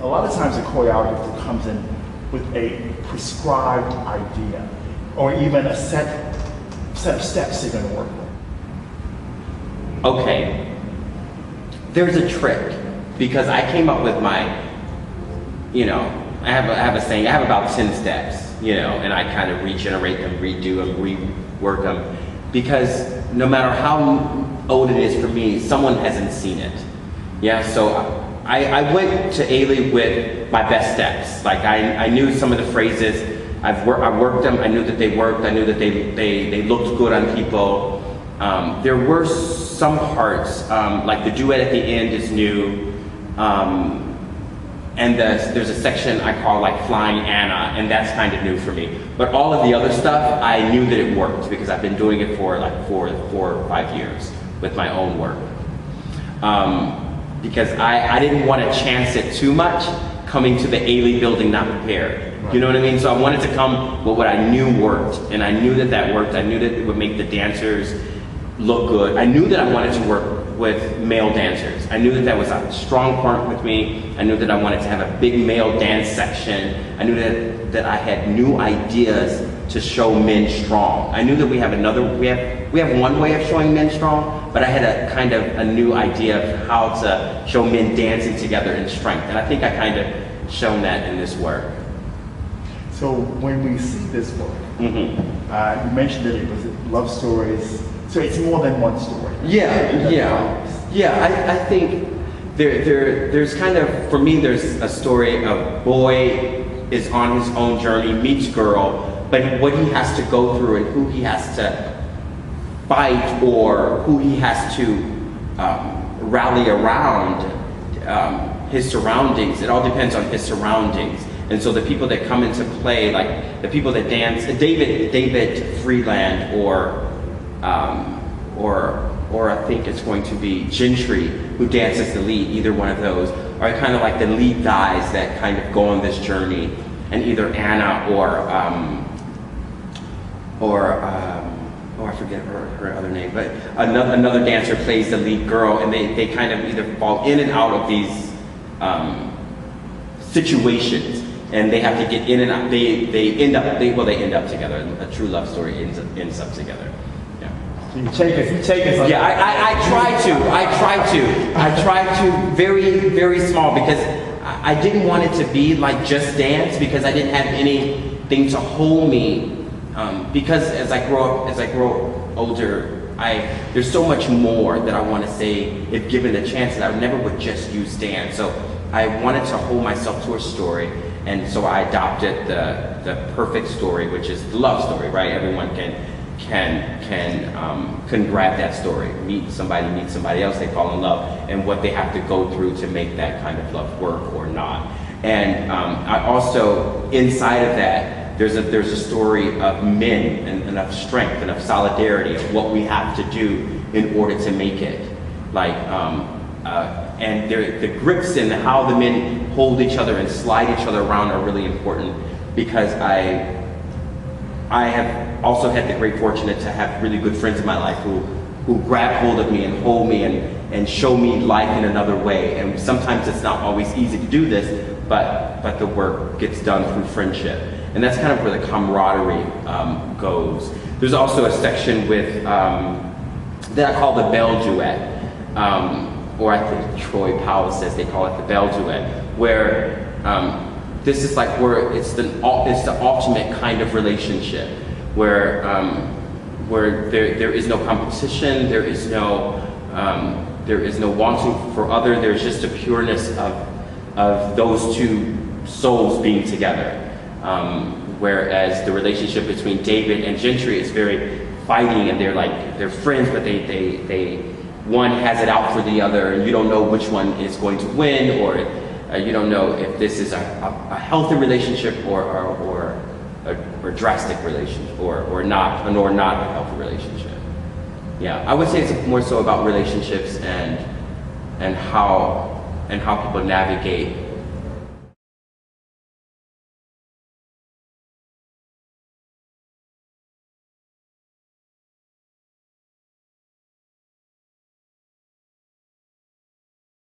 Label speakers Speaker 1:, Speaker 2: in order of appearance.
Speaker 1: a lot of times a choreographer comes in with a prescribed idea, or even a set of steps they're going to work with.
Speaker 2: Okay, there's a trick, because I came up with my, I have a saying, I have about 10 steps, and I kind of regenerate them, redo them, rework them, because no matter how old it is for me, someone hasn't seen it. Yeah, so I went to Ailey with my best steps. Like I knew some of the phrases, I worked them, I knew that they worked, I knew that they looked good on people. There were some parts, like the duet at the end is new, and there's a section I call like Flying Anna, and that's kind of new for me. But all of the other stuff, I knew that it worked because I've been doing it for like four or 5 years with my own work. Because I didn't want to chance it too much coming to the Ailey building not prepared.
Speaker 1: Right.
Speaker 2: You know what I mean? So I wanted to come with what I knew worked, and I knew that worked. I knew that it would make the dancers look good. I knew that I wanted to work with male dancers. I knew that was a strong point with me. I knew that I wanted to have a big male dance section. I knew that I had new ideas to show men strong. I knew that we have one way of showing men strong, but I had a kind of a new idea of how to show men dancing together in strength. And I think I kind of shown that in this work.
Speaker 1: So when we see this work, you mentioned that it was love stories, so it's more than one story.
Speaker 2: I think there's kind of, for me, there's a story of boy is on his own journey, meets girl, but what he has to go through and who he has to fight or who he has to rally around, his surroundings. It all depends on his surroundings. And so the people that come into play, like the people that dance, David Freeland or I think it's going to be Gentry, who dances the lead, either one of those, are kind of like the lead guys that kind of go on this journey. And either Anna or I forget her other name, but another dancer plays the lead girl, and they kind of either fall in and out of these situations, and they have to get in and out. They end up together. A true love story ends up together. Yeah.
Speaker 1: So you take us.
Speaker 2: Yeah, I try to very, very small, because I didn't want it to be like just dance, because I didn't have anything to hold me. Because as I grow older, there's so much more that I want to say if given the chance, that I never would just use dance. So I wanted to hold myself to a story, and so I adopted the perfect story, which is the love story, right? Everyone can grab that story, meet somebody else, they fall in love, and what they have to go through to make that kind of love work or not. And I also, inside of that, there's a story of men and of strength and of solidarity, of what we have to do in order to make it. Like, and the grips and how the men hold each other and slide each other around are really important, because I have also had the great fortune to have really good friends in my life who grab hold of me and hold me and show me life in another way. And sometimes it's not always easy to do this, but the work gets done through friendship. And that's kind of where the camaraderie goes. There's also a section with that I call the Bell Duet, or I think Troy Powell says they call it the Bell Duet, where this is like where it's the ultimate kind of relationship, where there is no competition, there is no wanting for other. There's just a pureness of those two souls being together. Whereas the relationship between David and Gentry is very fighting, and they're friends, but they one has it out for the other, and you don't know which one is going to win, or you don't know if this is a healthy relationship or a drastic relationship, or not a healthy relationship. Yeah, I would say it's more so about relationships and how people navigate